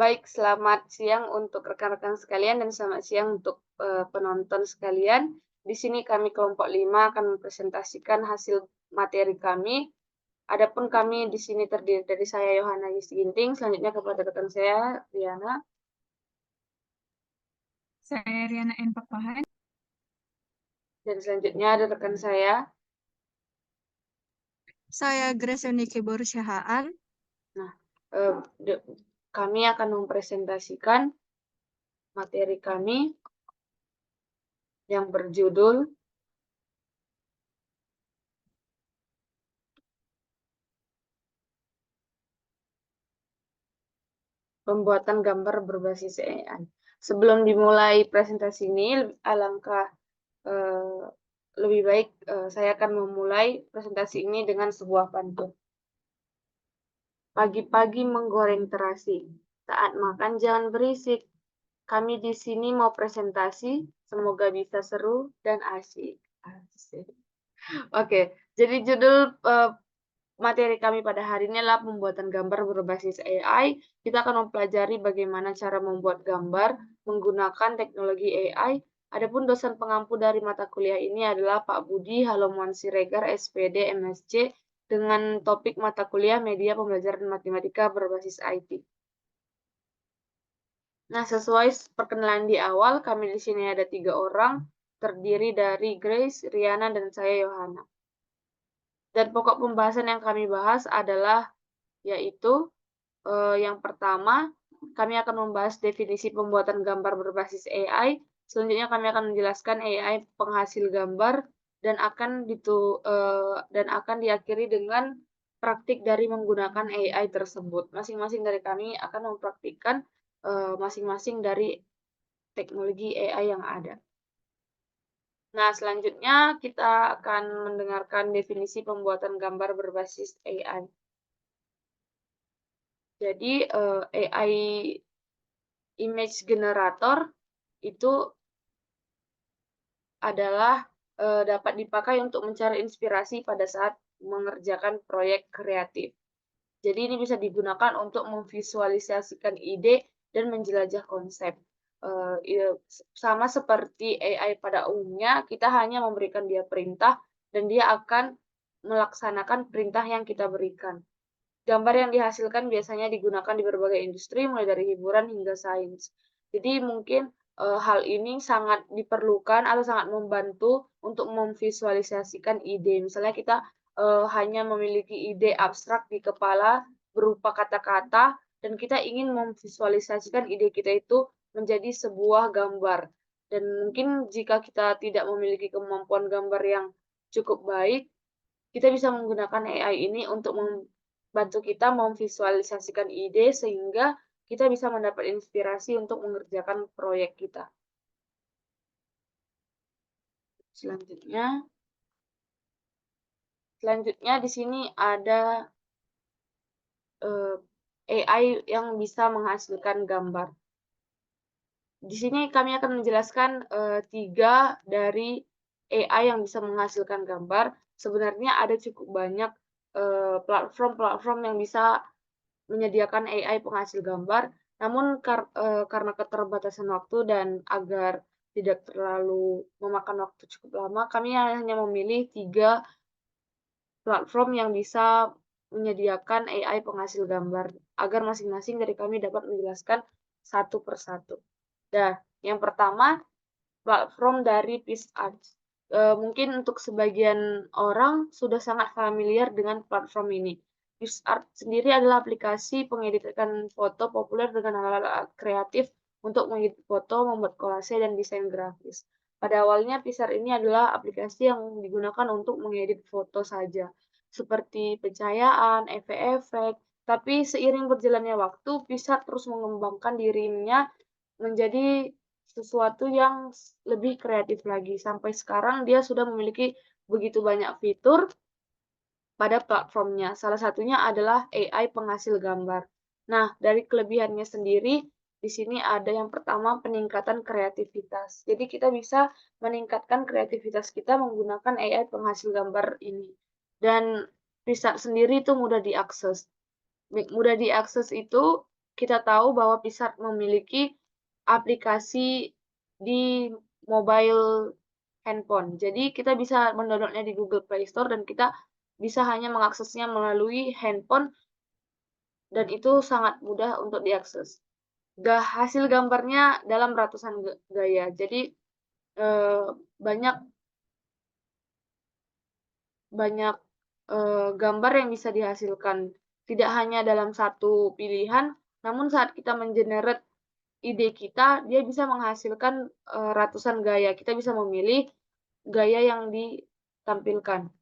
Baik, selamat siang untuk rekan-rekan sekalian dan selamat siang untuk penonton sekalian. Di sini kami kelompok 5 akan mempresentasikan hasil materi kami. Adapun kami di sini terdiri dari saya Yohana Ginting, selanjutnya kepada rekan saya Riana. Saya Riana N. Papahan. Dan selanjutnya ada rekan saya. Saya Grace Nike Borusyahaan. Nah, kami akan mempresentasikan materi kami yang berjudul pembuatan gambar berbasis AI. Sebelum dimulai presentasi ini, alangkah lebih baik saya akan memulai presentasi ini dengan sebuah pantun. Pagi-pagi menggoreng terasi, saat makan jangan berisik. Kami di sini mau presentasi, semoga bisa seru dan asik. Oke, jadi judul materi kami pada hari ini adalah pembuatan gambar berbasis AI. Kita akan mempelajari bagaimana cara membuat gambar menggunakan teknologi AI. Adapun dosen pengampu dari mata kuliah ini adalah Pak Budi Halomuan Siregar, SPD, MSc, dengan topik mata kuliah Media Pembelajaran Matematika berbasis IT. Nah, sesuai perkenalan di awal, kami di sini ada 3 orang, terdiri dari Grace, Riana, dan saya Yohana. Dan pokok pembahasan yang kami bahas adalah yaitu yang pertama, kami akan membahas definisi pembuatan gambar berbasis AI. Selanjutnya kami akan menjelaskan AI penghasil gambar dan akan diakhiri dengan praktik dari menggunakan AI tersebut. Masing-masing dari kami akan mempraktikkan masing-masing dari teknologi AI yang ada. Nah, selanjutnya kita akan mendengarkan definisi pembuatan gambar berbasis AI. Jadi, AI image generator itu adalah dapat dipakai untuk mencari inspirasi pada saat mengerjakan proyek kreatif. Jadi ini bisa digunakan untuk memvisualisasikan ide dan menjelajah konsep. Sama seperti AI pada umumnya, kita hanya memberikan dia perintah dan dia akan melaksanakan perintah yang kita berikan. Gambar yang dihasilkan biasanya digunakan di berbagai industri, mulai dari hiburan hingga sains. Jadi mungkin hal ini sangat diperlukan atau sangat membantu untuk memvisualisasikan ide. Misalnya kita hanya memiliki ide abstrak di kepala berupa kata-kata dan kita ingin memvisualisasikan ide kita itu menjadi sebuah gambar. Dan mungkin jika kita tidak memiliki kemampuan gambar yang cukup baik, kita bisa menggunakan AI ini untuk membantu kita memvisualisasikan ide sehingga kita bisa mendapat inspirasi untuk mengerjakan proyek kita. Selanjutnya di sini ada AI yang bisa menghasilkan gambar. Di sini kami akan menjelaskan 3 dari AI yang bisa menghasilkan gambar. Sebenarnya ada cukup banyak platform-platform yang bisa menyediakan AI penghasil gambar, namun karena keterbatasan waktu dan agar tidak terlalu memakan waktu cukup lama, kami hanya memilih 3 platform yang bisa menyediakan AI penghasil gambar, agar masing-masing dari kami dapat menjelaskan satu persatu. Nah, yang pertama, platform dari PixArt. Mungkin untuk sebagian orang sudah sangat familiar dengan platform ini. PixArt sendiri adalah aplikasi pengeditan foto populer dengan alat-alat kreatif untuk mengedit foto, membuat kolase, dan desain grafis. Pada awalnya, PixArt ini adalah aplikasi yang digunakan untuk mengedit foto saja, seperti pencahayaan, efek-efek. Tapi seiring berjalannya waktu, PixArt terus mengembangkan dirinya menjadi sesuatu yang lebih kreatif lagi. Sampai sekarang dia sudah memiliki begitu banyak fitur pada platformnya. Salah satunya adalah AI penghasil gambar. Nah, dari kelebihannya sendiri, di sini ada yang pertama peningkatan kreativitas. Jadi kita bisa meningkatkan kreativitas kita menggunakan AI penghasil gambar ini. Dan bisa sendiri itu mudah diakses. Mudah diakses itu kita tahu bahwa Pixar memiliki aplikasi di mobile handphone. Jadi kita bisa mendownload-nya di Google Play Store dan kita bisa hanya mengaksesnya melalui handphone dan itu sangat mudah untuk diakses. Hasil gambarnya dalam ratusan gaya. Jadi eh, banyak banyak gambar yang bisa dihasilkan. Tidak hanya dalam satu pilihan, namun saat kita mengenerate ide kita, dia bisa menghasilkan ratusan gaya. Kita bisa memilih gaya yang ditampilkan.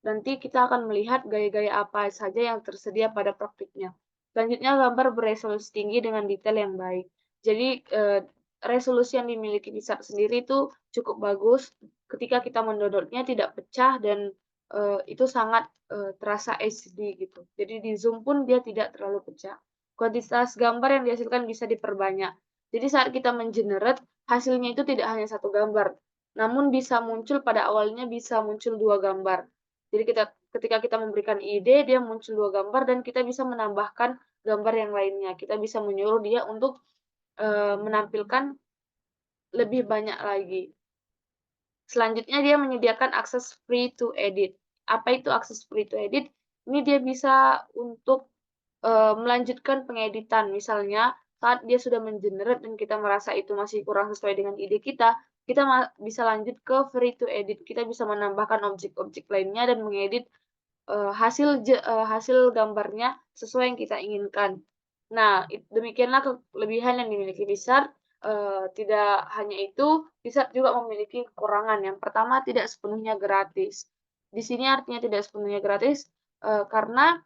Nanti kita akan melihat gaya-gaya apa saja yang tersedia pada praktiknya. Selanjutnya, gambar beresolusi tinggi dengan detail yang baik. Jadi, resolusi yang dimiliki Pixar sendiri itu cukup bagus. Ketika kita mendownload-nya tidak pecah dan itu sangat terasa HD gitu. Jadi di zoom pun dia tidak terlalu pecah. Kuantitas gambar yang dihasilkan bisa diperbanyak. Jadi saat kita mengenerate, hasilnya itu tidak hanya satu gambar, namun bisa muncul pada awalnya bisa muncul dua gambar. Jadi ketika kita memberikan ide, dia muncul dua gambar dan kita bisa menambahkan gambar yang lainnya. Kita bisa menyuruh dia untuk menampilkan lebih banyak lagi. Selanjutnya dia menyediakan akses free to edit. Apa itu akses free to edit? Ini dia bisa untuk melanjutkan pengeditan. Misalnya saat dia sudah mengenerate dan kita merasa itu masih kurang sesuai dengan ide kita bisa lanjut ke free to edit. Kita bisa menambahkan objek-objek lainnya dan mengedit hasil gambarnya sesuai yang kita inginkan. Nah, demikianlah kelebihan yang dimiliki Pixar. Tidak hanya itu, Pixar juga memiliki kekurangan. Yang pertama, tidak sepenuhnya gratis. Di sini artinya tidak sepenuhnya gratis karena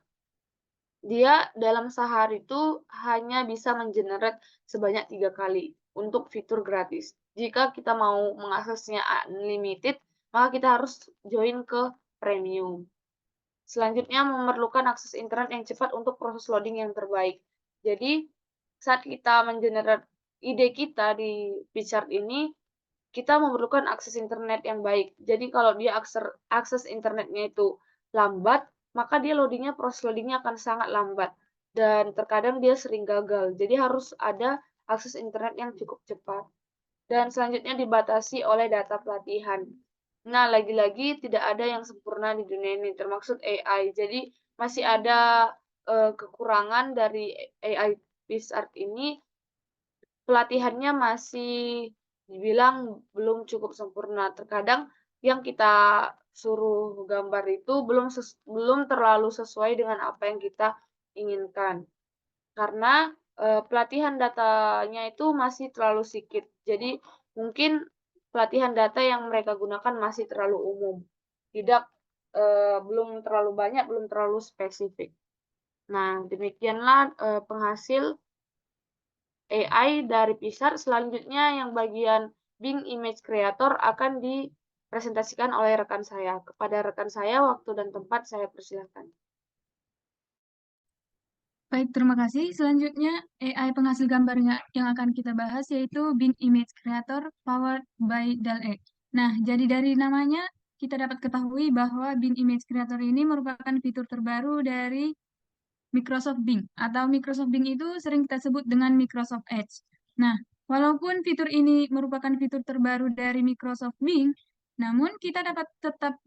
dia dalam sehari itu hanya bisa mengenerate sebanyak 3 kali untuk fitur gratis. Jika kita mau mengaksesnya unlimited, maka kita harus join ke premium. Selanjutnya memerlukan akses internet yang cepat untuk proses loading yang terbaik. Jadi, saat kita mengenerate ide kita di Pixar ini, kita memerlukan akses internet yang baik. Jadi kalau dia akses internetnya itu lambat, maka dia proses loadingnya akan sangat lambat. Dan terkadang dia sering gagal. Jadi harus ada akses internet yang cukup cepat. Dan selanjutnya dibatasi oleh data pelatihan. Nah, lagi-lagi tidak ada yang sempurna di dunia ini, termasuk AI. Jadi masih ada kekurangan dari AI PixArt ini, pelatihannya masih dibilang belum cukup sempurna. Terkadang yang kita suruh gambar itu belum terlalu sesuai dengan apa yang kita inginkan. Karena pelatihan datanya itu masih terlalu sedikit. Jadi mungkin pelatihan data yang mereka gunakan masih terlalu umum. Tidak belum terlalu banyak, belum terlalu spesifik. Nah, demikianlah penghasil AI dari Pixar. Selanjutnya yang bagian Bing Image Creator akan dipresentasikan oleh rekan saya. Kepada rekan saya, waktu dan tempat saya persilahkan. Baik, terima kasih. Selanjutnya, AI penghasil gambarnya yang akan kita bahas yaitu Bing Image Creator powered by DALL-E. Nah, jadi dari namanya kita dapat ketahui bahwa Bing Image Creator ini merupakan fitur terbaru dari Microsoft Bing atau Microsoft Bing itu sering kita sebut dengan Microsoft Edge. Nah, walaupun fitur ini merupakan fitur terbaru dari Microsoft Bing, namun kita dapat tetap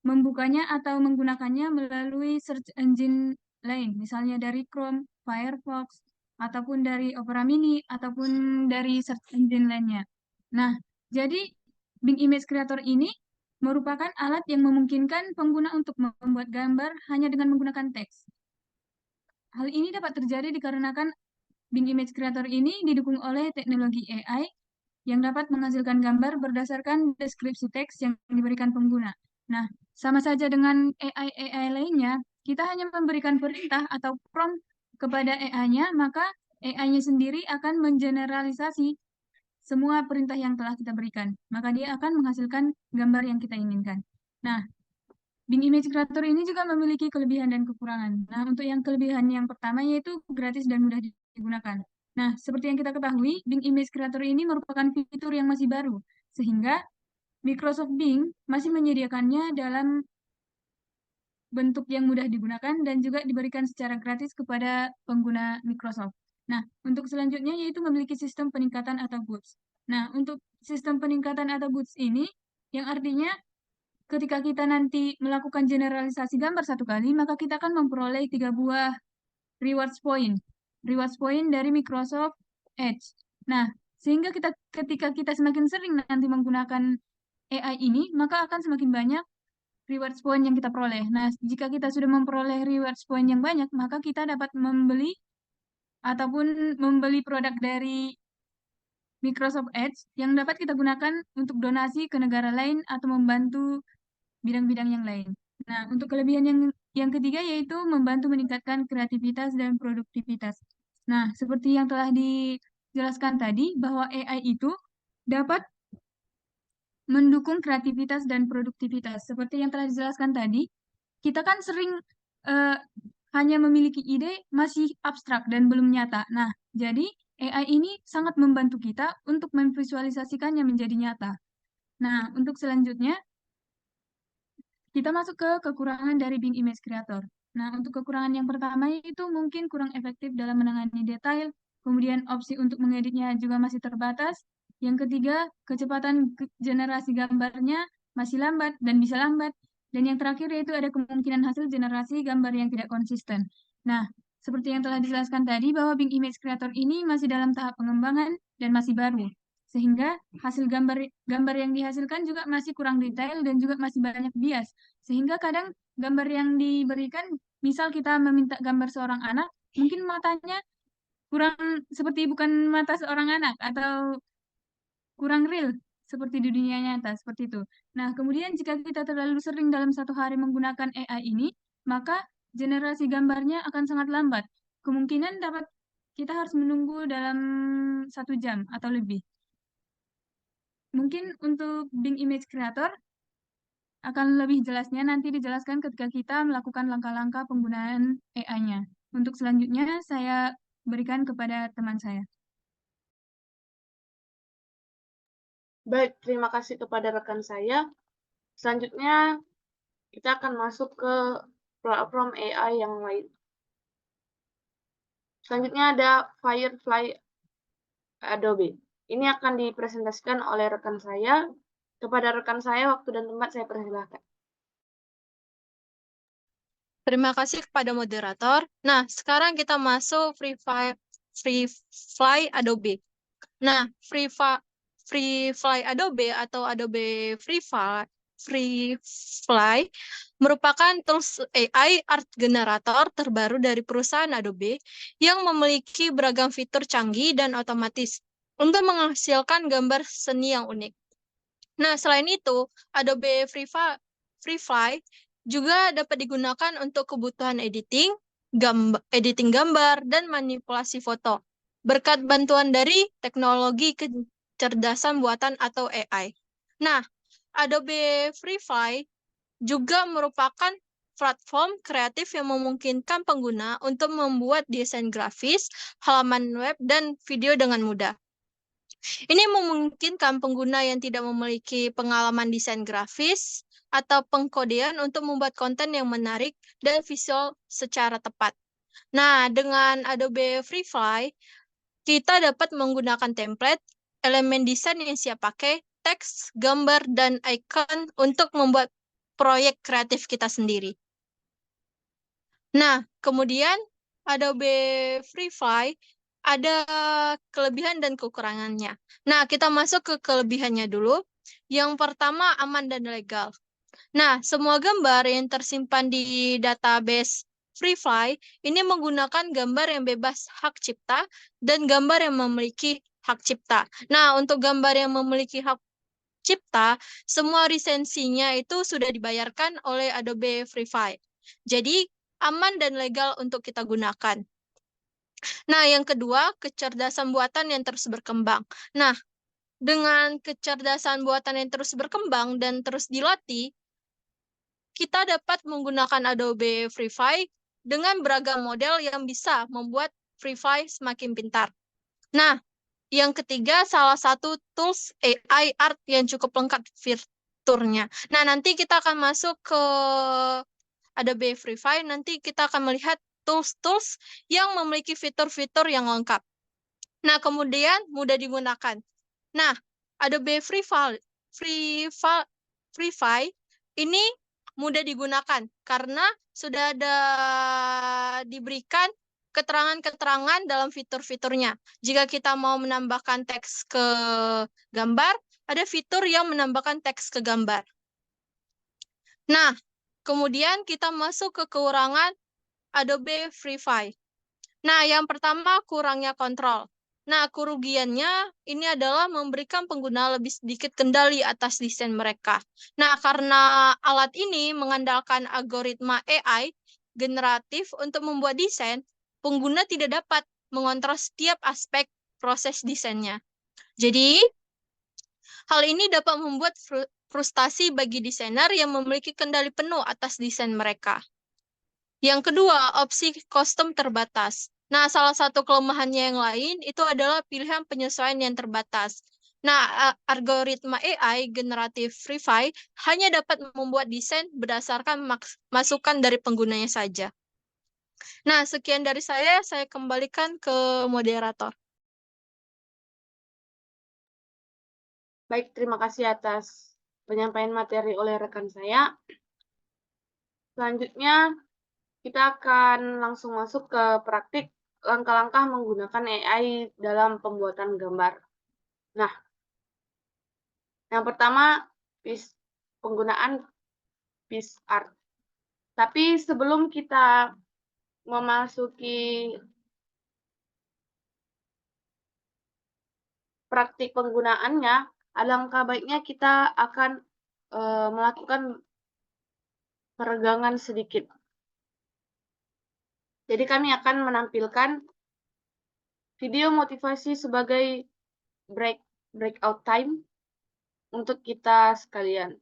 membukanya atau menggunakannya melalui search engine lain, misalnya dari Chrome, Firefox, ataupun dari Opera Mini, ataupun dari search engine lainnya. Nah, jadi Bing Image Creator ini merupakan alat yang memungkinkan pengguna untuk membuat gambar hanya dengan menggunakan teks. Hal ini dapat terjadi dikarenakan Bing Image Creator ini didukung oleh teknologi AI yang dapat menghasilkan gambar berdasarkan deskripsi teks yang diberikan pengguna. Nah, sama saja dengan AI lainnya, kita hanya memberikan perintah atau prompt kepada AI-nya, maka AI-nya sendiri akan mengeneralisasi semua perintah yang telah kita berikan. Maka dia akan menghasilkan gambar yang kita inginkan. Nah, Bing Image Creator ini juga memiliki kelebihan dan kekurangan. Nah, untuk yang kelebihan yang pertama yaitu gratis dan mudah digunakan. Nah, seperti yang kita ketahui, Bing Image Creator ini merupakan fitur yang masih baru, sehingga Microsoft Bing masih menyediakannya bentuk yang mudah digunakan dan juga diberikan secara gratis kepada pengguna Microsoft. Nah, untuk selanjutnya yaitu memiliki sistem peningkatan atau boots. Nah, untuk sistem peningkatan atau boots ini, yang artinya ketika kita nanti melakukan generalisasi gambar satu kali, maka kita akan memperoleh 3 buah rewards point. Rewards point dari Microsoft Edge. Nah, sehingga ketika kita semakin sering nanti menggunakan AI ini, maka akan semakin banyak rewards point yang kita peroleh. Nah, jika kita sudah memperoleh rewards point yang banyak, maka kita dapat membeli ataupun membeli produk dari Microsoft Edge yang dapat kita gunakan untuk donasi ke negara lain atau membantu bidang-bidang yang lain. Nah, untuk kelebihan yang ketiga yaitu membantu meningkatkan kreativitas dan produktivitas. Nah, seperti yang telah dijelaskan tadi, bahwa AI itu dapat mendukung kreativitas dan produktivitas. Seperti yang telah dijelaskan tadi, kita kan sering eh, hanya memiliki ide masih abstrak dan belum nyata. Nah, jadi AI ini sangat membantu kita untuk memvisualisasikannya menjadi nyata. Nah, untuk selanjutnya, kita masuk ke kekurangan dari Bing Image Creator. Nah, untuk kekurangan yang pertama itu mungkin kurang efektif dalam menangani detail, kemudian opsi untuk mengeditnya juga masih terbatas. Yang ketiga, kecepatan generasi gambarnya masih lambat dan bisa lambat. Dan yang terakhir yaitu ada kemungkinan hasil generasi gambar yang tidak konsisten. Nah, seperti yang telah dijelaskan tadi bahwa Bing Image Creator ini masih dalam tahap pengembangan dan masih baru. Sehingga hasil gambar yang dihasilkan juga masih kurang detail dan juga masih banyak bias. Sehingga kadang gambar yang diberikan, misal kita meminta gambar seorang anak, mungkin matanya kurang seperti bukan mata seorang anak atau kurang real seperti di dunia nyata, seperti itu. Nah, kemudian jika kita terlalu sering dalam satu hari menggunakan AI ini, maka generasi gambarnya akan sangat lambat. Kemungkinan dapat kita harus menunggu dalam 1 jam atau lebih. Mungkin untuk Bing Image Creator akan lebih jelasnya nanti dijelaskan ketika kita melakukan langkah-langkah penggunaan AI-nya. Untuk selanjutnya, saya berikan kepada teman saya. Baik, terima kasih kepada rekan saya. Selanjutnya, kita akan masuk ke platform AI yang lain. Selanjutnya ada Firefly Adobe. Ini akan dipresentasikan oleh rekan saya. Kepada rekan saya, waktu dan tempat saya persilahkan. Terima kasih kepada moderator. Nah, sekarang kita masuk Free Fly Adobe. Nah, Free Fly Adobe atau Adobe Free Fly merupakan tools AI art generator terbaru dari perusahaan Adobe yang memiliki beragam fitur canggih dan otomatis untuk menghasilkan gambar seni yang unik. Nah, selain itu, Adobe Free Fly juga dapat digunakan untuk kebutuhan editing gambar, dan manipulasi foto, berkat bantuan dari teknologi kecerdasan buatan atau AI. Nah, Adobe Free Fly juga merupakan platform kreatif yang memungkinkan pengguna untuk membuat desain grafis, halaman web, dan video dengan mudah. Ini memungkinkan pengguna yang tidak memiliki pengalaman desain grafis atau pengkodean untuk membuat konten yang menarik dan visual secara tepat. Nah, dengan Adobe Free Fly, kita dapat menggunakan template, elemen desain yang siap pakai, teks, gambar, dan icon untuk membuat proyek kreatif kita sendiri. Nah, kemudian Adobe Free Fly ada kelebihan dan kekurangannya. Nah, kita masuk ke kelebihannya dulu. Yang pertama, aman dan legal. Nah, semua gambar yang tersimpan di database Free Fly ini menggunakan gambar yang bebas hak cipta dan gambar yang memiliki hak cipta. Nah, untuk gambar yang memiliki hak cipta, semua lisensinya itu sudah dibayarkan oleh Adobe Free Fly. Jadi, aman dan legal untuk kita gunakan. Nah, yang kedua, kecerdasan buatan yang terus berkembang. Nah, dengan kecerdasan buatan yang terus berkembang dan terus dilatih, kita dapat menggunakan Adobe Free Fly dengan beragam model yang bisa membuat Free Fly semakin pintar. Nah, yang ketiga, salah satu tools AI art yang cukup lengkap fiturnya. Nah, nanti kita akan masuk ke Adobe Free File, nanti kita akan melihat tools-tools yang memiliki fitur-fitur yang lengkap. Nah, kemudian mudah digunakan. Nah, Adobe Free File ini mudah digunakan karena sudah ada diberikan keterangan-keterangan dalam fitur-fiturnya. Jika kita mau menambahkan teks ke gambar, ada fitur yang menambahkan teks ke gambar. Nah, kemudian kita masuk ke kekurangan Adobe Free File. Nah, yang pertama kurangnya kontrol. Nah, kerugiannya ini adalah memberikan pengguna lebih sedikit kendali atas desain mereka. Nah, karena alat ini mengandalkan algoritma AI generatif untuk membuat desain, pengguna tidak dapat mengontrol setiap aspek proses desainnya. Jadi, hal ini dapat membuat frustasi bagi desainer yang memiliki kendali penuh atas desain mereka. Yang kedua, opsi custom terbatas. Nah, salah satu kelemahannya yang lain itu adalah pilihan penyesuaian yang terbatas. Nah, algoritma AI generatif Free File hanya dapat membuat desain berdasarkan masukan dari penggunanya saja. Nah, sekian dari saya kembalikan ke moderator. Baik, terima kasih atas penyampaian materi oleh rekan saya. Selanjutnya, kita akan langsung masuk ke praktik langkah-langkah menggunakan AI dalam pembuatan gambar. Nah, yang pertama, penggunaan PicsArt. Tapi sebelum kita memasuki praktik penggunaannya, alangkah baiknya kita akan melakukan peregangan sedikit. Jadi kami akan menampilkan video motivasi sebagai breakout time untuk kita sekalian.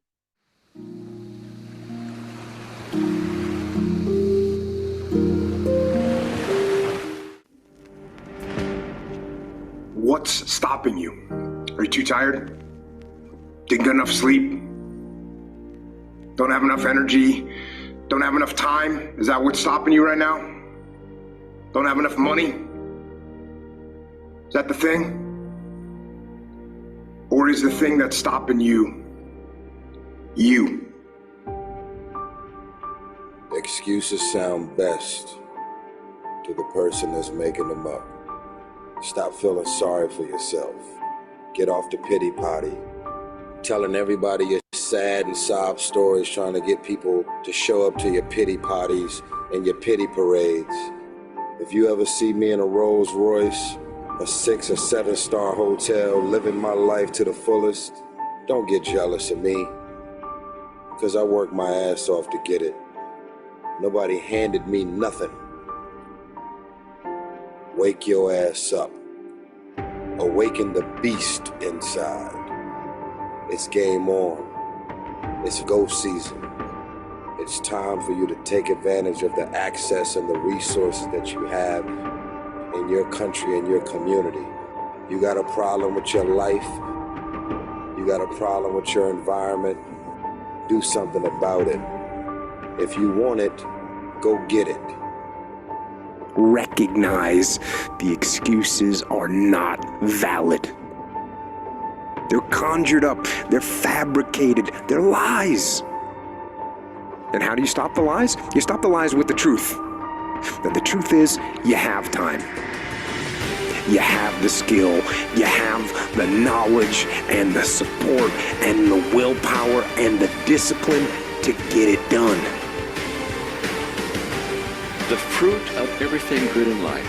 What's stopping you? Are you too tired? Didn't get enough sleep? Don't have enough energy? Don't have enough time? Is that what's stopping you right now? Don't have enough money? Is that the thing? Or is the thing that's stopping you, you? Excuses sound best to the person that's making them up. Stop feeling sorry for yourself. Get off the pity potty. Telling everybody your sad and sob stories, trying to get people to show up to your pity potties and your pity parades. If you ever see me in a Rolls Royce, a 6 or 7 star hotel, living my life to the fullest, don't get jealous of me, because I worked my ass off to get it. Nobody handed me nothing. Wake your ass up. Awaken the beast inside. It's game on. It's go season. It's time for you to take advantage of the access and the resources that you have in your country and your community. You got a problem with your life? You got a problem with your environment? Do something about it. If you want it, go get it. Recognize the excuses are not valid. They're conjured up, they're fabricated, they're lies. And how do you stop the lies? You stop the lies with the truth. And the truth is, you have time. You have the skill, you have the knowledge and the support and the willpower and the discipline to get it done. The fruit of everything good in life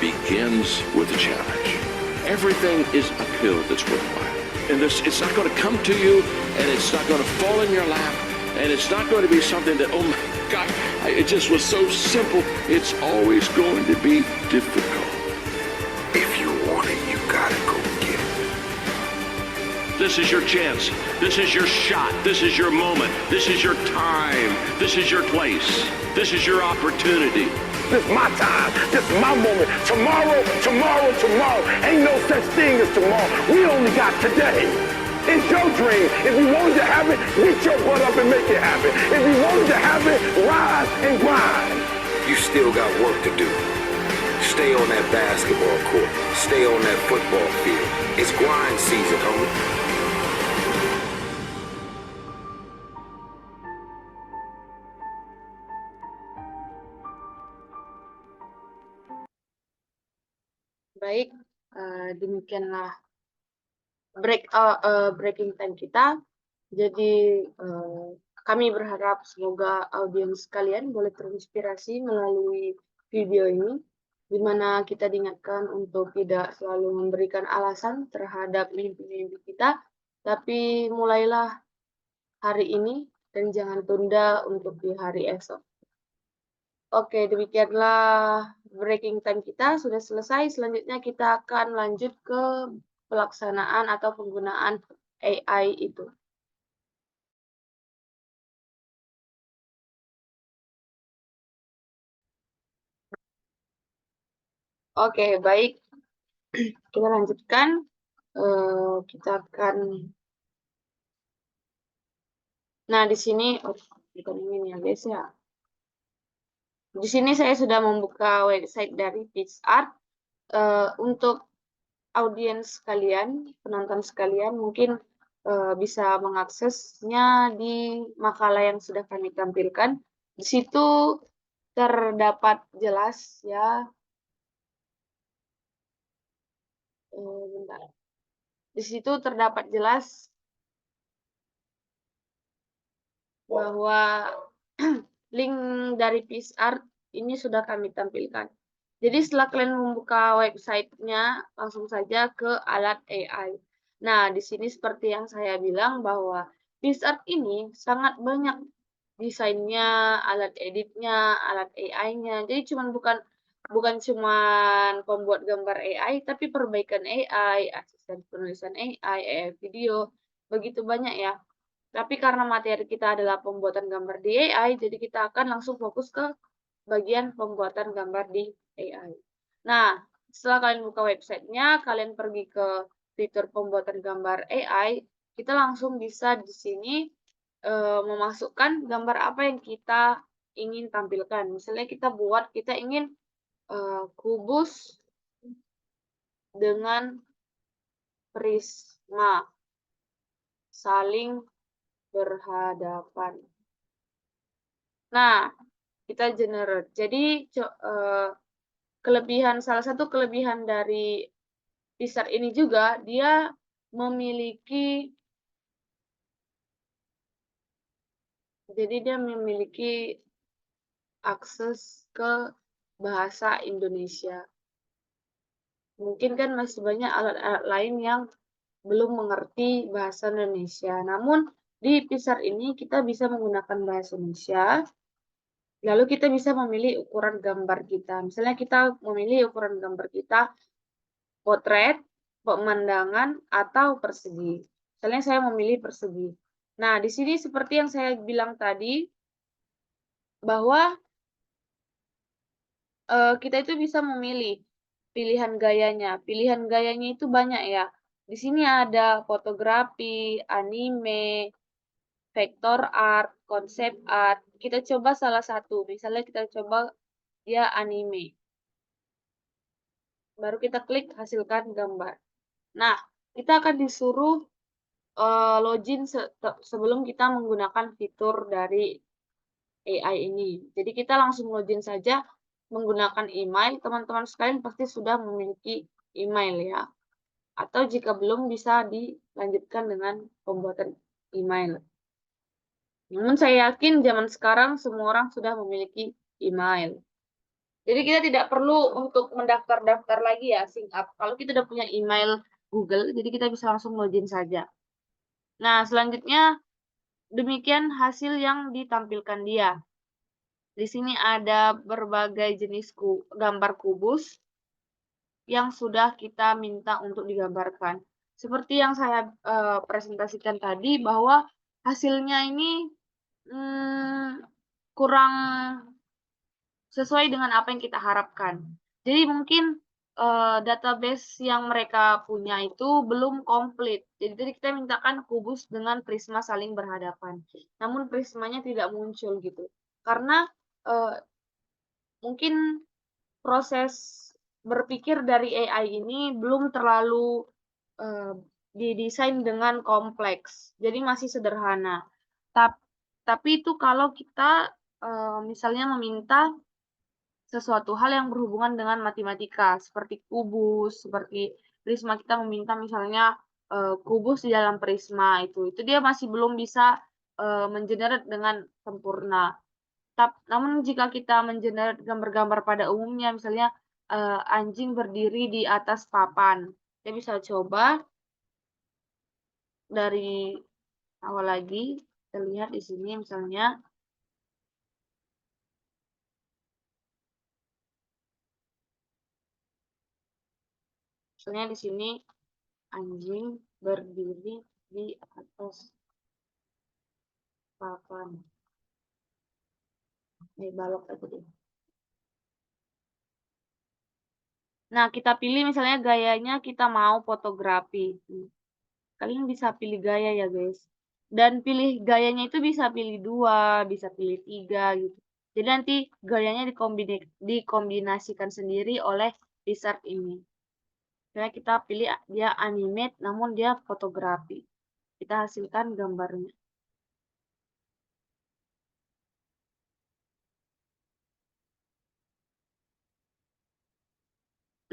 begins with a challenge. Everything is uphill that's worthwhile. And it's not going to come to you, and it's not going to fall in your lap, and it's not going to be something that, oh my God, it just was so simple. It's always going to be difficult. If you want it, you gotta go get it. This is your chance. This is your shot. This is your moment. This is your time. This is your place. This is your opportunity. This is my time. This is my moment. Tomorrow. Ain't no such thing as tomorrow. We only got today. It's your dream. If you want it to happen, get your butt up and make it happen. If you want it to happen, rise and grind. You still got work to do. Stay on that basketball court. Stay on that football field. It's grind season, homie. Baik, demikianlah breaking time kita. Jadi kami berharap semoga audiens kalian boleh terinspirasi melalui video ini, di mana kita diingatkan untuk tidak selalu memberikan alasan terhadap mimpi-mimpi kita, tapi mulailah hari ini dan jangan tunda untuk di hari esok. Oke, demikianlah breaking time kita sudah selesai. Selanjutnya kita akan lanjut ke pelaksanaan atau penggunaan AI itu. Oke, baik. Kita lanjutkan. Kita akan. Nah, di sini, bukan ini ya guys ya. Di sini saya sudah membuka website dari PixArt. Untuk audiens kalian, penonton sekalian, mungkin bisa mengaksesnya di makalah yang sudah kami tampilkan. Di situ terdapat jelas ya. Bentar. Di situ terdapat jelas bahwa link dari PixArt ini sudah kami tampilkan. Jadi setelah kalian membuka websitenya, langsung saja ke alat AI. Nah, di sini seperti yang saya bilang bahwa PixArt ini sangat banyak desainnya, alat editnya, alat AI-nya. Jadi bukan cuma pembuat gambar AI, tapi perbaikan AI, asisten penulisan AI video, begitu banyak ya. Tapi karena materi kita adalah pembuatan gambar di AI, jadi kita akan langsung fokus ke bagian pembuatan gambar di AI. Nah, setelah kalian buka websitenya, kalian pergi ke fitur pembuatan gambar AI, kita langsung bisa di sini memasukkan gambar apa yang kita ingin tampilkan. Misalnya kita ingin kubus dengan prisma saling berhadapan. Nah, kita generate. Jadi salah satu kelebihan dari PixArt ini juga dia memiliki akses ke bahasa Indonesia. Mungkin kan masih banyak alat-alat lain yang belum mengerti bahasa Indonesia. Namun di PixArt ini kita bisa menggunakan bahasa Indonesia. Lalu kita bisa memilih ukuran gambar kita. Misalnya kita memilih ukuran gambar kita potret, pemandangan, atau persegi. Misalnya saya memilih persegi. Nah, di sini seperti yang saya bilang tadi, bahwa kita itu bisa memilih pilihan gayanya. Pilihan gayanya itu banyak ya. Di sini ada fotografi, anime, vector art, konsep art. Kita coba salah satu. Misalnya kita coba dia anime. Baru kita klik hasilkan gambar. Nah, kita akan disuruh login sebelum kita menggunakan fitur dari AI ini. Jadi kita langsung login saja menggunakan email. Teman-teman sekalian pasti sudah memiliki email ya. Atau jika belum bisa dilanjutkan dengan pembuatan email. Namun saya yakin zaman sekarang semua orang sudah memiliki email. Jadi kita tidak perlu untuk mendaftar-daftar lagi ya, sign up. Kalau kita udah punya email Google, jadi kita bisa langsung login saja. Nah, selanjutnya demikian hasil yang ditampilkan dia. Di sini ada berbagai jenis gambar kubus yang sudah kita minta untuk digambarkan. Seperti yang saya presentasikan tadi, bahwa hasilnya ini kurang sesuai dengan apa yang kita harapkan. Jadi mungkin database yang mereka punya itu belum komplit. Jadi tadi kita mintakan kubus dengan prisma saling berhadapan. Namun prismanya tidak muncul gitu. Karena mungkin proses berpikir dari AI ini belum terlalu didesain dengan kompleks. Jadi masih sederhana. Tapi itu kalau kita misalnya meminta sesuatu hal yang berhubungan dengan matematika, seperti kubus, seperti prisma, kita meminta misalnya kubus di dalam prisma itu dia masih belum bisa mengenerate dengan sempurna. Namun jika kita mengenerate gambar-gambar pada umumnya, misalnya anjing berdiri di atas papan, kita bisa coba dari awal lagi. Kita lihat di sini misalnya. Misalnya di sini anjing berdiri di atas papan. Balok aja deh. Nah, kita pilih misalnya gayanya kita mau fotografi. Kalian bisa pilih gaya ya, guys. Dan pilih gayanya itu bisa pilih 2, bisa pilih 3 gitu. Jadi nanti gayanya dikombinasikan sendiri oleh wizard ini. Misalnya kita pilih dia animate namun dia fotografi. Kita hasilkan gambarnya.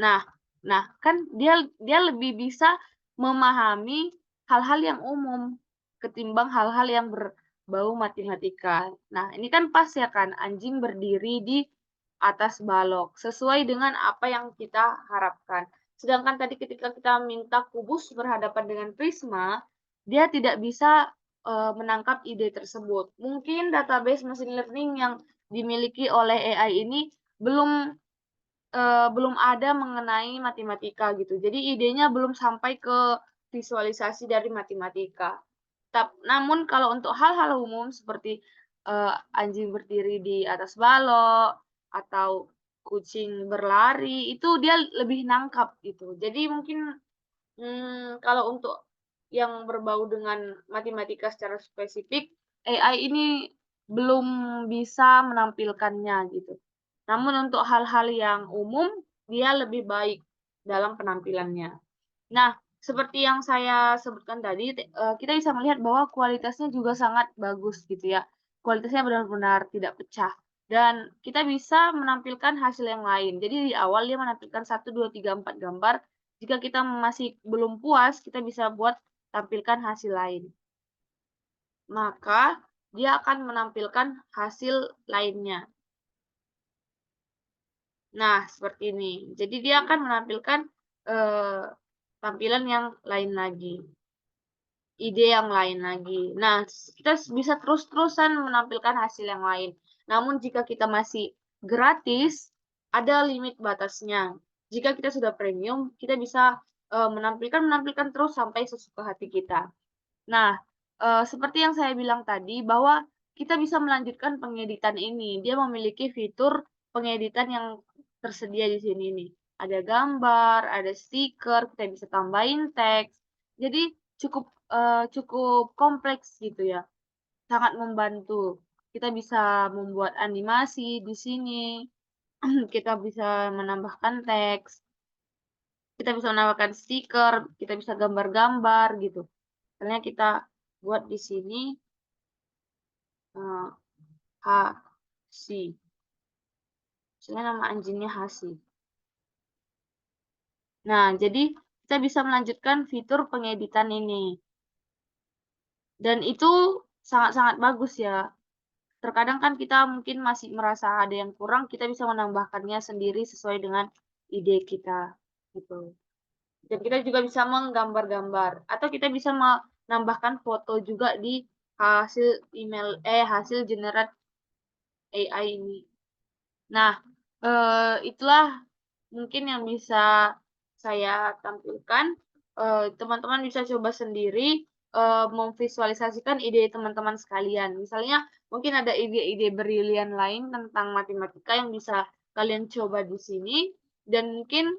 Nah, kan dia lebih bisa memahami hal-hal yang umum ketimbang hal-hal yang berbau matematika. Nah, ini kan pas ya kan, anjing berdiri di atas balok sesuai dengan apa yang kita harapkan. Sedangkan tadi ketika kita minta kubus berhadapan dengan prisma, dia tidak bisa menangkap ide tersebut. Mungkin database machine learning yang dimiliki oleh AI ini belum ada mengenai matematika gitu. Jadi idenya belum sampai ke visualisasi dari matematika. Namun kalau untuk hal-hal umum seperti anjing berdiri di atas balok atau kucing berlari, itu dia lebih nangkap gitu. Jadi mungkin kalau untuk yang berbau dengan matematika secara spesifik, AI ini belum bisa menampilkannya gitu. Namun untuk hal-hal yang umum, dia lebih baik dalam penampilannya. Nah, seperti yang saya sebutkan tadi, kita bisa melihat bahwa kualitasnya juga sangat bagus gitu ya. Kualitasnya benar-benar tidak pecah. Dan kita bisa menampilkan hasil yang lain. Jadi di awal dia menampilkan 1, 2, 3, 4 gambar. Jika kita masih belum puas, kita bisa buat tampilkan hasil lain. Maka dia akan menampilkan hasil lainnya. Nah, seperti ini. Jadi dia akan menampilkan tampilan yang lain lagi. Ide yang lain lagi. Nah, kita bisa terus-terusan menampilkan hasil yang lain. Namun jika kita masih gratis, ada limit batasnya. Jika kita sudah premium, kita bisa menampilkan terus sampai sesuka hati kita. Nah, seperti yang saya bilang tadi, bahwa kita bisa melanjutkan pengeditan ini. Dia memiliki fitur pengeditan yang tersedia di sini nih. Ada gambar, ada stiker, kita bisa tambahin teks. Jadi cukup kompleks gitu ya. Sangat membantu. Kita bisa membuat animasi di sini. Kita bisa menambahkan teks. Kita bisa menambahkan stiker, kita bisa gambar-gambar gitu. Misalnya kita buat di sini Hasi. Misalnya nama anjingnya Hasi. Nah, jadi kita bisa melanjutkan fitur pengeditan ini. Dan itu sangat-sangat bagus ya. Terkadang kan kita mungkin masih merasa ada yang kurang, kita bisa menambahkannya sendiri sesuai dengan ide kita gitu. Dan kita juga bisa menggambar-gambar atau kita bisa menambahkan foto juga di hasil generate AI ini. Nah, itulah mungkin yang bisa saya tampilkan. Teman-teman bisa coba sendiri memvisualisasikan ide teman-teman sekalian. Misalnya mungkin ada ide-ide brilian lain tentang matematika yang bisa kalian coba di sini, dan mungkin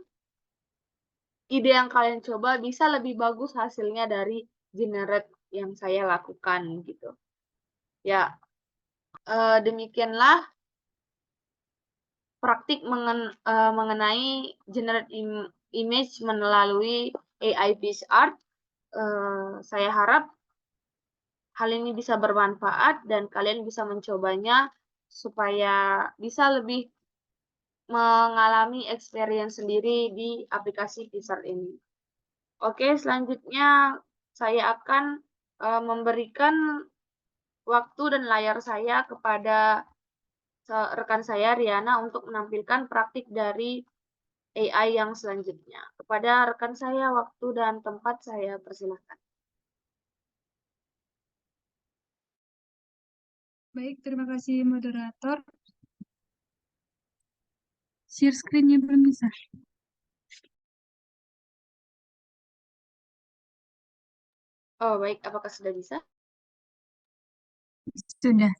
ide yang kalian coba bisa lebih bagus hasilnya dari generate yang saya lakukan gitu. Ya, demikianlah praktik mengenai generate image melalui AI PixArt. Saya harap hal ini bisa bermanfaat dan kalian bisa mencobanya supaya bisa lebih mengalami experience sendiri di aplikasi PixArt ini. Oke, selanjutnya saya akan memberikan waktu dan layar saya kepada rekan saya Riana untuk menampilkan praktik dari AI yang selanjutnya. Kepada rekan saya, waktu dan tempat saya persilahkan. Baik, terima kasih moderator. Share screen-nya belum bisa. Oh, baik. Apakah sudah bisa? Sudah.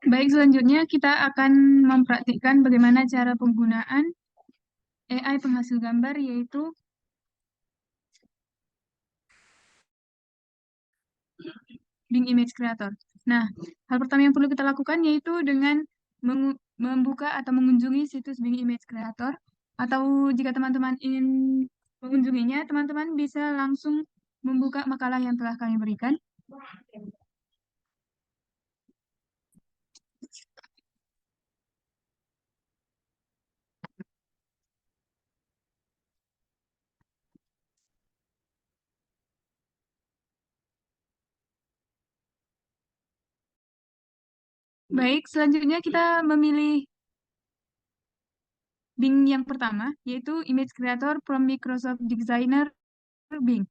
Baik, selanjutnya kita akan mempraktikkan bagaimana cara penggunaan AI penghasil gambar, yaitu Bing Image Creator. Nah, hal pertama yang perlu kita lakukan yaitu dengan membuka atau mengunjungi situs Bing Image Creator, atau jika teman-teman ingin mengunjunginya, teman-teman bisa langsung membuka makalah yang telah kami berikan. Baik, selanjutnya kita memilih Bing yang pertama, yaitu Image Creator from Microsoft Designer Bing.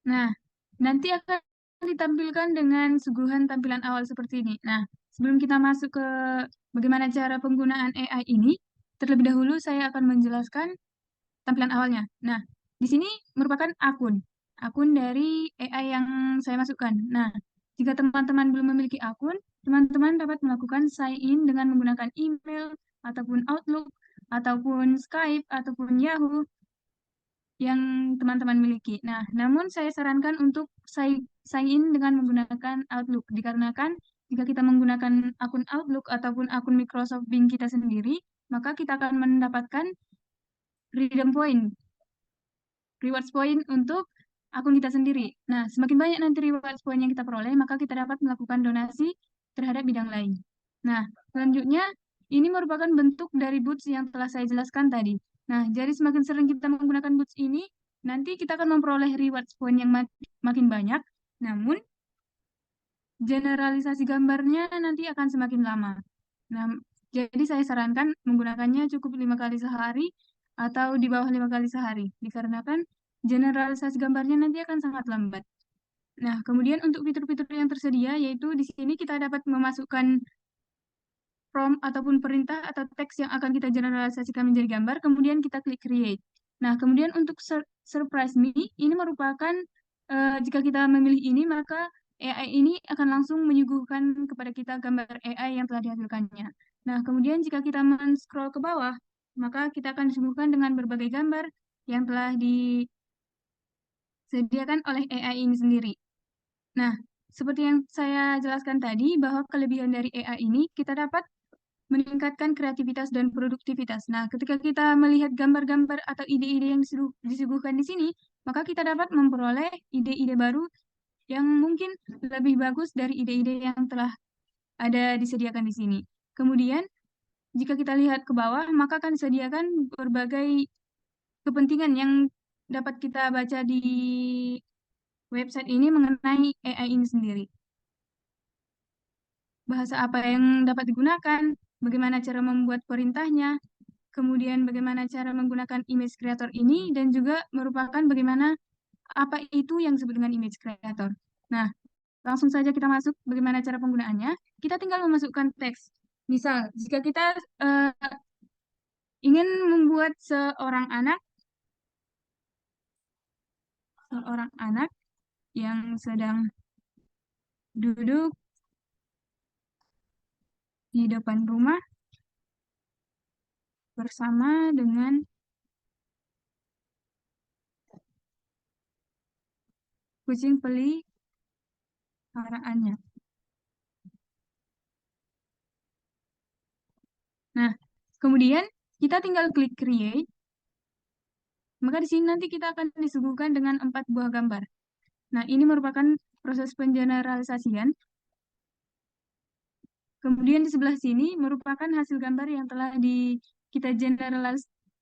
Nah, nanti akan ditampilkan dengan suguhan tampilan awal seperti ini. Nah, sebelum kita masuk ke bagaimana cara penggunaan AI ini, terlebih dahulu saya akan menjelaskan tampilan awalnya. Nah, di sini merupakan akun dari AI yang saya masukkan. Nah, jika teman-teman belum memiliki akun, teman-teman dapat melakukan sign in dengan menggunakan email, ataupun Outlook, ataupun Skype, ataupun Yahoo yang teman-teman miliki. Nah, namun saya sarankan untuk sign in dengan menggunakan Outlook, dikarenakan jika kita menggunakan akun Outlook ataupun akun Microsoft Bing kita sendiri, maka kita akan mendapatkan rewards point untuk akun kita sendiri. Nah, semakin banyak nanti rewards point yang kita peroleh, maka kita dapat melakukan donasi terhadap bidang lain. Nah, selanjutnya, ini merupakan bentuk dari boots yang telah saya jelaskan tadi. Nah, jadi semakin sering kita menggunakan boots ini, nanti kita akan memperoleh rewards point yang makin banyak, namun generalisasi gambarnya nanti akan semakin lama. Nah, jadi saya sarankan menggunakannya cukup 5 kali sehari atau di bawah 5 kali sehari, dikarenakan generalisasi gambarnya nanti akan sangat lambat. Nah, kemudian untuk fitur-fitur yang tersedia, yaitu di sini kita dapat memasukkan prompt ataupun perintah atau teks yang akan kita generalisasikan menjadi gambar, kemudian kita klik create. Nah, kemudian untuk surprise me, ini merupakan jika kita memilih ini, maka AI ini akan langsung menyuguhkan kepada kita gambar AI yang telah dihasilkannya. Nah, kemudian jika kita men-scroll ke bawah, maka kita akan disuguhkan dengan berbagai gambar yang telah disediakan oleh AI ini sendiri. Nah, seperti yang saya jelaskan tadi, bahwa kelebihan dari AI ini, kita dapat meningkatkan kreativitas dan produktivitas. Nah, ketika kita melihat gambar-gambar atau ide-ide yang disuguhkan di sini, maka kita dapat memperoleh ide-ide baru yang mungkin lebih bagus dari ide-ide yang telah ada disediakan di sini. Kemudian, jika kita lihat ke bawah, maka akan disediakan berbagai kepentingan yang dapat kita baca di website ini mengenai AI ini sendiri. Bahasa apa yang dapat digunakan, bagaimana cara membuat perintahnya, kemudian bagaimana cara menggunakan image creator ini, dan juga merupakan bagaimana apa itu yang disebut dengan image creator. Nah, langsung saja kita masuk bagaimana cara penggunaannya. Kita tinggal memasukkan teks. Misal, jika kita ingin membuat seorang anak yang sedang duduk di depan rumah bersama dengan kucing peliharaannya. Nah, kemudian kita tinggal klik create. Maka di sini nanti kita akan disuguhkan dengan 4 buah gambar. Nah, ini merupakan proses pengeneralisasian. Kemudian di sebelah sini merupakan hasil gambar yang telah kita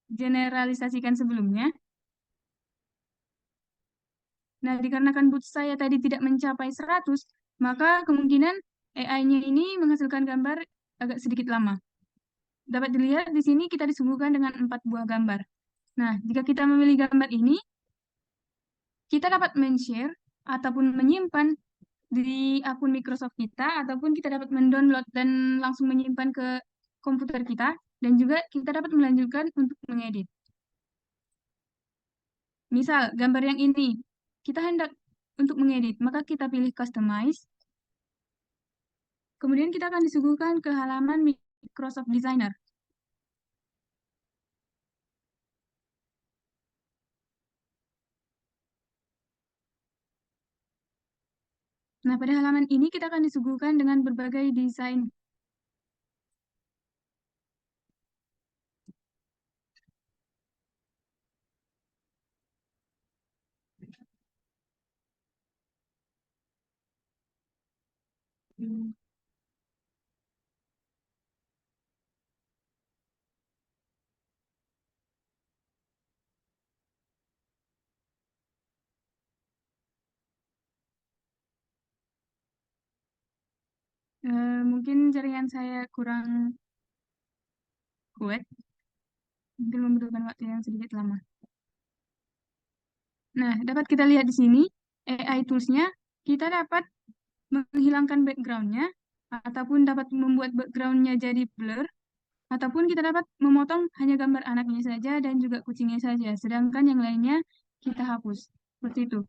generalisasikan sebelumnya. Nah, dikarenakan boot saya tadi tidak mencapai 100, maka kemungkinan AI-nya ini menghasilkan gambar agak sedikit lama. Dapat dilihat di sini kita disuguhkan dengan 4 buah gambar. Nah, jika kita memilih gambar ini, kita dapat men-share ataupun menyimpan di akun Microsoft kita, ataupun kita dapat mendownload dan langsung menyimpan ke komputer kita, dan juga kita dapat melanjutkan untuk mengedit. Misal, gambar yang ini, kita hendak untuk mengedit, maka kita pilih Customize. Kemudian kita akan disuguhkan ke halaman Microsoft Designer. Nah, pada halaman ini kita akan disuguhkan dengan berbagai desain. Mungkin jaringan saya kurang kuat, mungkin membutuhkan waktu yang sedikit lama. Nah, dapat kita lihat di sini, AI tools-nya, kita dapat menghilangkan background-nya, ataupun dapat membuat background-nya jadi blur, ataupun kita dapat memotong hanya gambar anaknya saja dan juga kucingnya saja, sedangkan yang lainnya kita hapus. Seperti itu.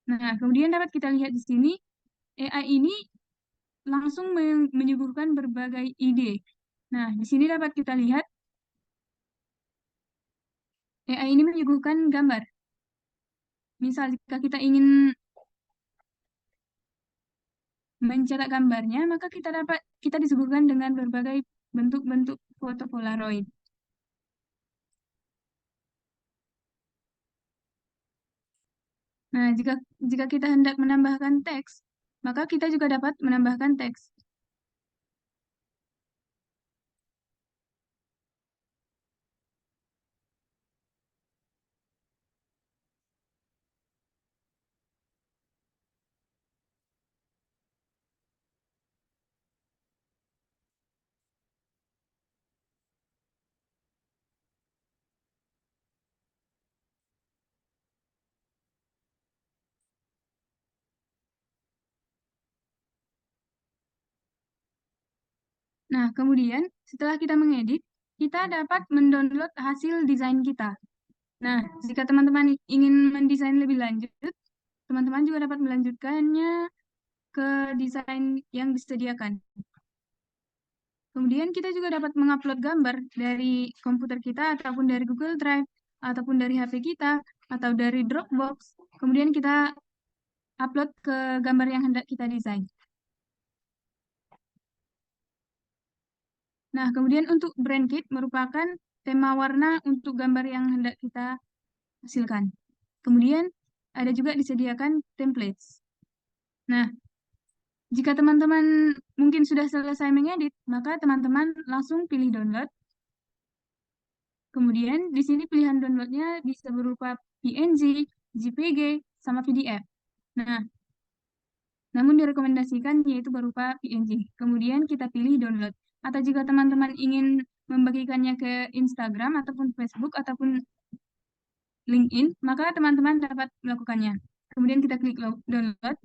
Nah, kemudian dapat kita lihat di sini, AI ini langsung menyuguhkan berbagai ide. Nah, di sini dapat kita lihat, AI ini menyuguhkan gambar. Misal, jika kita ingin mencetak gambarnya, maka kita disuguhkan dengan berbagai bentuk-bentuk foto Polaroid. Nah, jika kita hendak menambahkan teks, maka kita juga dapat menambahkan teks. Nah, kemudian setelah kita mengedit, kita dapat mendownload hasil desain kita. Nah, jika teman-teman ingin mendesain lebih lanjut, teman-teman juga dapat melanjutkannya ke desain yang disediakan. Kemudian kita juga dapat mengupload gambar dari komputer kita, ataupun dari Google Drive, ataupun dari HP kita, atau dari Dropbox. Kemudian kita upload ke gambar yang hendak kita desain. Nah, kemudian untuk brand kit merupakan tema warna untuk gambar yang hendak kita hasilkan. Kemudian ada juga disediakan templates. Nah, jika teman-teman mungkin sudah selesai mengedit, maka teman-teman langsung pilih download. Kemudian di sini pilihan downloadnya bisa berupa PNG, JPG, sama PDF. Nah, namun direkomendasikan yaitu berupa PNG. Kemudian kita pilih download. Atau jika teman-teman ingin membagikannya ke Instagram ataupun Facebook ataupun LinkedIn, maka teman-teman dapat melakukannya. Kemudian kita klik download.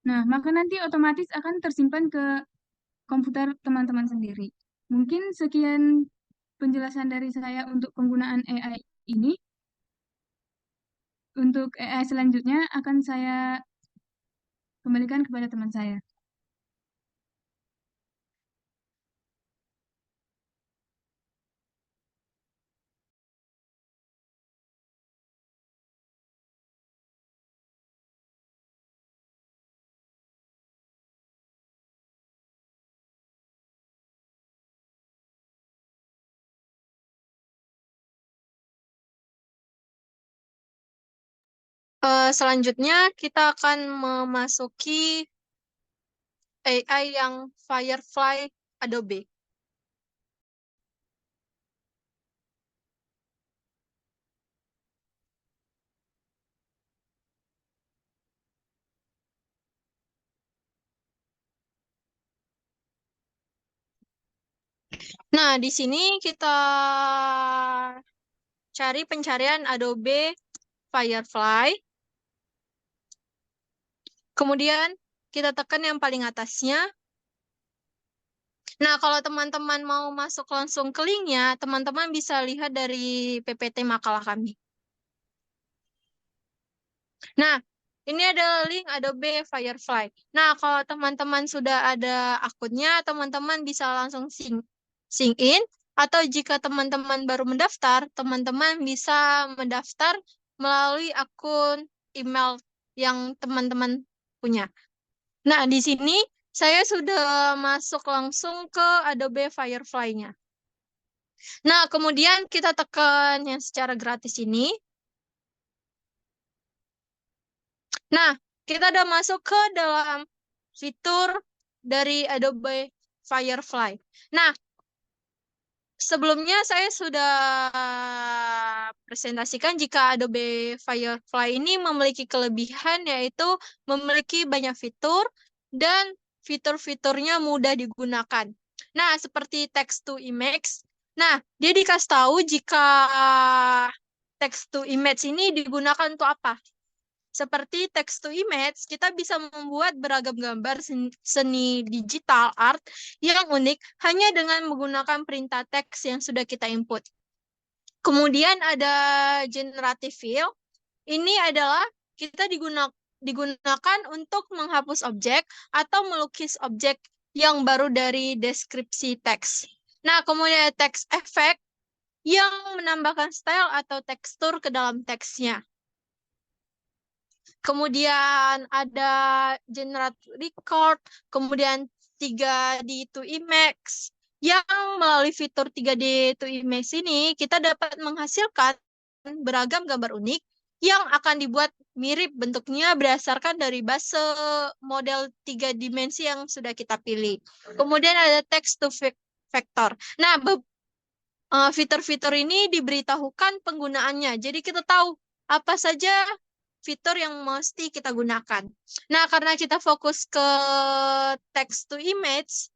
Nah, maka nanti otomatis akan tersimpan ke komputer teman-teman sendiri. Mungkin sekian penjelasan dari saya untuk penggunaan AI ini. Untuk AI selanjutnya akan saya kembalikan kepada teman saya. Selanjutnya kita akan memasuki AI yang Firefly Adobe. Nah, di sini kita cari pencarian Adobe Firefly. Kemudian kita tekan yang paling atasnya. Nah, kalau teman-teman mau masuk langsung ke linknya, teman-teman bisa lihat dari PPT makalah kami. Nah, ini ada link Adobe Firefly. Nah, kalau teman-teman sudah ada akunnya, teman-teman bisa langsung sync in. Atau jika teman-teman baru mendaftar, teman-teman bisa mendaftar melalui akun email yang teman-teman punya. Nah, di sini saya sudah masuk langsung ke Adobe Firefly-nya. Nah, kemudian kita tekan yang secara gratis ini. Nah, kita udah masuk ke dalam fitur dari Adobe Firefly. Nah, sebelumnya saya sudah presentasikan jika Adobe Firefly ini memiliki kelebihan yaitu memiliki banyak fitur dan fitur-fiturnya mudah digunakan. Nah, seperti text to image. Nah, dia dikasih tahu jika text to image ini digunakan untuk apa. Seperti text to image, kita bisa membuat beragam gambar seni digital art yang unik hanya dengan menggunakan perintah teks yang sudah kita input. Kemudian ada generative fill. Ini adalah kita digunakan untuk menghapus objek atau melukis objek yang baru dari deskripsi teks. Nah, kemudian text effect yang menambahkan style atau tekstur ke dalam teksnya. Kemudian ada generate record, kemudian 3D to image, yang melalui fitur 3D to image ini kita dapat menghasilkan beragam gambar unik yang akan dibuat mirip bentuknya berdasarkan dari base model 3 dimensi yang sudah kita pilih. Kemudian ada text to vector. Nah, fitur-fitur ini diberitahukan penggunaannya. Jadi kita tahu apa saja fitur yang mesti kita gunakan. Nah, karena kita fokus ke text to image,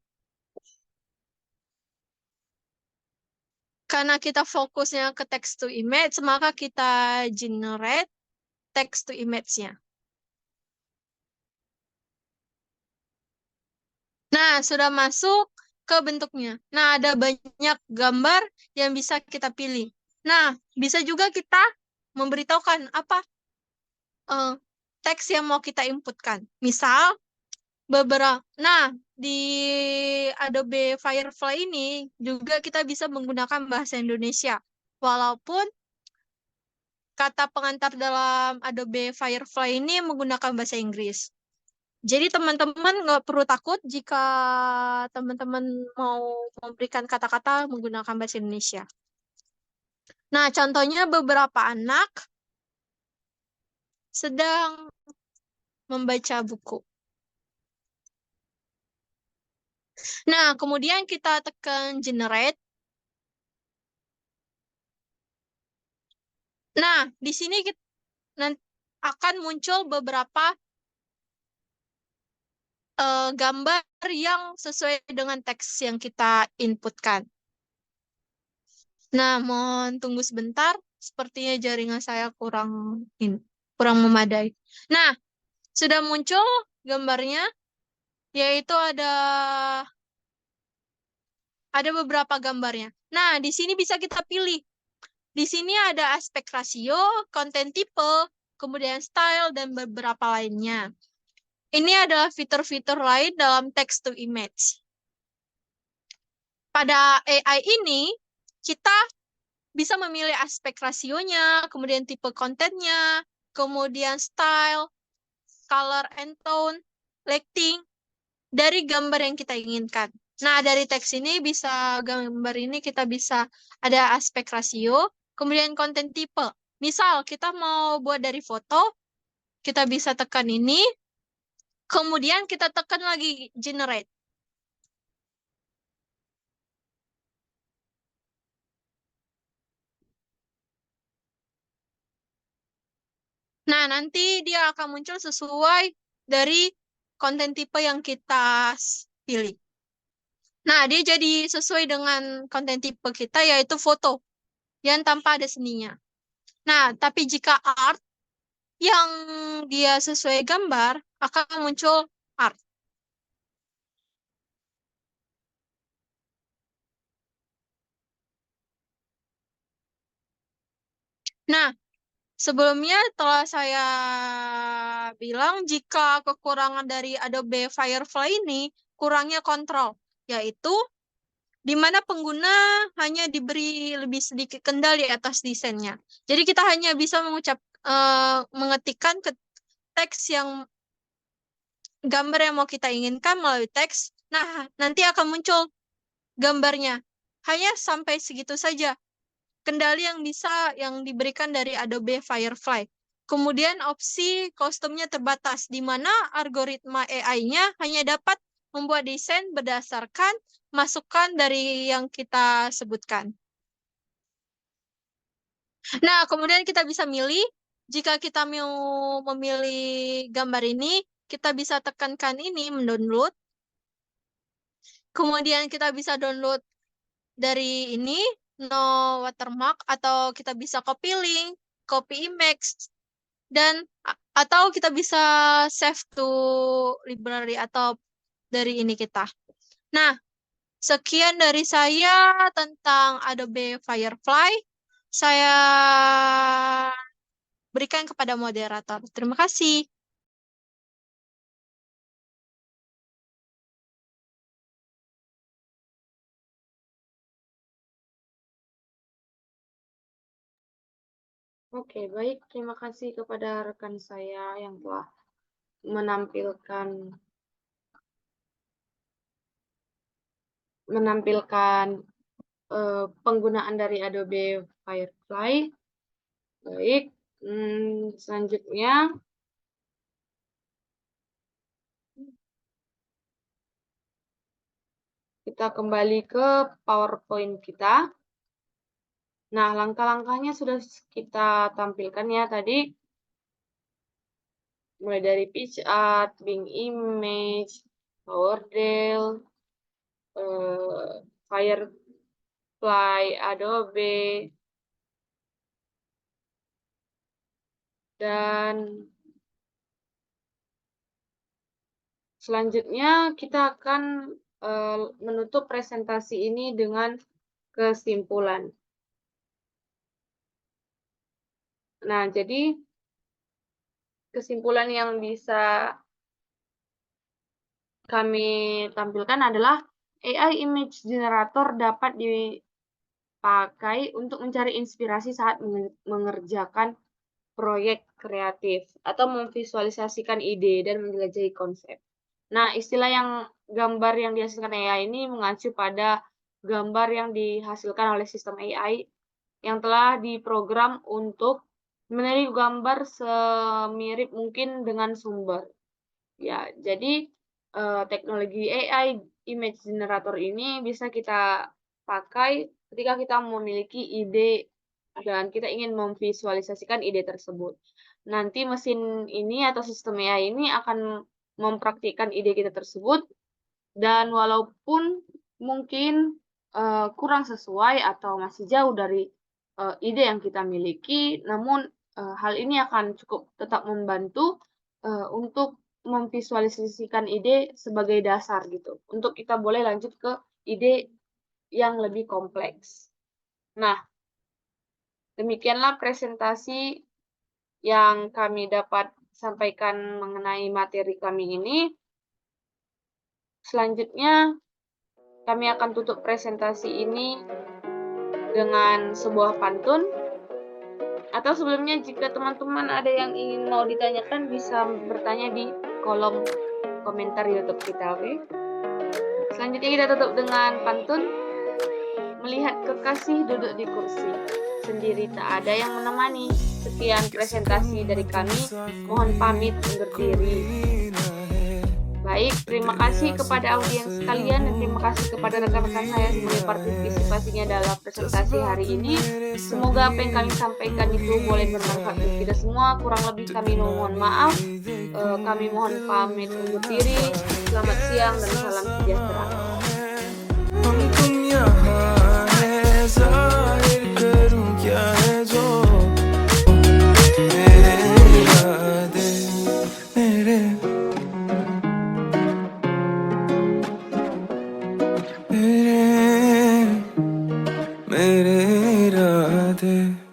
maka kita generate text to image-nya. Nah, sudah masuk ke bentuknya. Nah, ada banyak gambar yang bisa kita pilih. Nah, bisa juga kita memberitahukan apa teks yang mau kita inputkan. Misal, di Adobe Firefly ini juga kita bisa menggunakan bahasa Indonesia. Walaupun kata pengantar dalam Adobe Firefly ini menggunakan bahasa Inggris. Jadi teman-teman nggak perlu takut jika teman-teman mau memberikan kata-kata menggunakan bahasa Indonesia. Nah, contohnya beberapa anak sedang membaca buku. Nah, kemudian kita tekan generate. Nah, di sini kita akan muncul beberapa gambar yang sesuai dengan teks yang kita inputkan. Nah, mohon tunggu sebentar. Sepertinya jaringan saya kurang memadai. Nah, sudah muncul gambarnya, yaitu ada beberapa gambarnya. Nah, di sini bisa kita pilih. Di sini ada aspek rasio, konten tipe, kemudian style, dan beberapa lainnya. ini adalah fitur-fitur lain dalam text to image. Pada AI ini, kita bisa memilih aspek rasionya, kemudian tipe kontennya, kemudian style, color and tone, lighting, dari gambar yang kita inginkan. Nah, dari teks ini gambar ini kita bisa ada aspek rasio, kemudian konten tipe. Misal, kita mau buat dari foto, kita bisa tekan ini, kemudian kita tekan lagi generate. Nah, nanti dia akan muncul sesuai dari konten tipe yang kita pilih. Nah, dia jadi sesuai dengan konten tipe kita, yaitu foto yang tanpa ada seninya. Nah, tapi jika art yang dia sesuai gambar, akan muncul art. Nah, sebelumnya telah saya bilang jika kekurangan dari Adobe Firefly ini kurangnya kontrol, yaitu di mana pengguna hanya diberi lebih sedikit kendali atas desainnya. Jadi kita hanya bisa mengetikkan ke teks yang gambar yang mau kita inginkan melalui teks. Nah, nanti akan muncul gambarnya. Hanya sampai segitu saja kendali yang diberikan dari Adobe Firefly. Kemudian opsi kostumnya terbatas, di mana algoritma AI-nya hanya dapat membuat desain berdasarkan masukan dari yang kita sebutkan. Nah, kemudian kita bisa milih, jika kita mau memilih gambar ini, kita bisa tekankan ini, mendownload. Kemudian kita bisa download dari ini, no watermark, atau kita bisa copy link, copy image, dan atau kita bisa save to library atau dari ini kita. Nah, sekian dari saya tentang Adobe Firefly. Saya berikan kepada moderator. Terima kasih. Oke, baik. Terima kasih kepada rekan saya yang telah menampilkan penggunaan dari Adobe Firefly. Baik, selanjutnya kita kembali ke PowerPoint kita. Nah, langkah-langkahnya sudah kita tampilkan ya tadi. Mulai dari PitchArt, Bing Image, PowerDel, Firefly, Adobe, dan selanjutnya kita akan menutup presentasi ini dengan kesimpulan. Nah, jadi kesimpulan yang bisa kami tampilkan adalah AI image generator dapat dipakai untuk mencari inspirasi saat mengerjakan proyek kreatif atau memvisualisasikan ide dan menjelajahi konsep. Nah, istilah gambar yang dihasilkan AI ini mengacu pada gambar yang dihasilkan oleh sistem AI yang telah diprogram untuk meniru gambar semirip mungkin dengan sumber. Ya, jadi teknologi AI image generator ini bisa kita pakai ketika kita memiliki ide dan kita ingin memvisualisasikan ide tersebut. Nanti mesin ini atau sistem AI ini akan mempraktikkan ide kita tersebut, dan walaupun mungkin kurang sesuai atau masih jauh dari ide yang kita miliki, namun hal ini akan cukup tetap membantu untuk memvisualisasikan ide sebagai dasar gitu, untuk kita boleh lanjut ke ide yang lebih kompleks. Nah, demikianlah presentasi yang kami dapat sampaikan mengenai materi kami ini. Selanjutnya, kami akan tutup presentasi ini dengan sebuah pantun. Atau sebelumnya, jika teman-teman ada yang ingin mau ditanyakan, bisa bertanya di kolom komentar YouTube kita, oke? Selanjutnya kita tutup dengan pantun. Melihat kekasih duduk di kursi, sendiri tak ada yang menemani. Sekian presentasi dari kami, mohon pamit undur diri. Baik, terima kasih kepada audiens sekalian dan terima kasih kepada rekan-rekan saya sebagai partisipasinya dalam presentasi hari ini. Semoga apa yang kami sampaikan itu boleh bermanfaat untuk kita semua. Kurang lebih kami mohon maaf. Kami mohon pamit undur diri. Selamat siang dan salam sejahtera. मेरे इरादे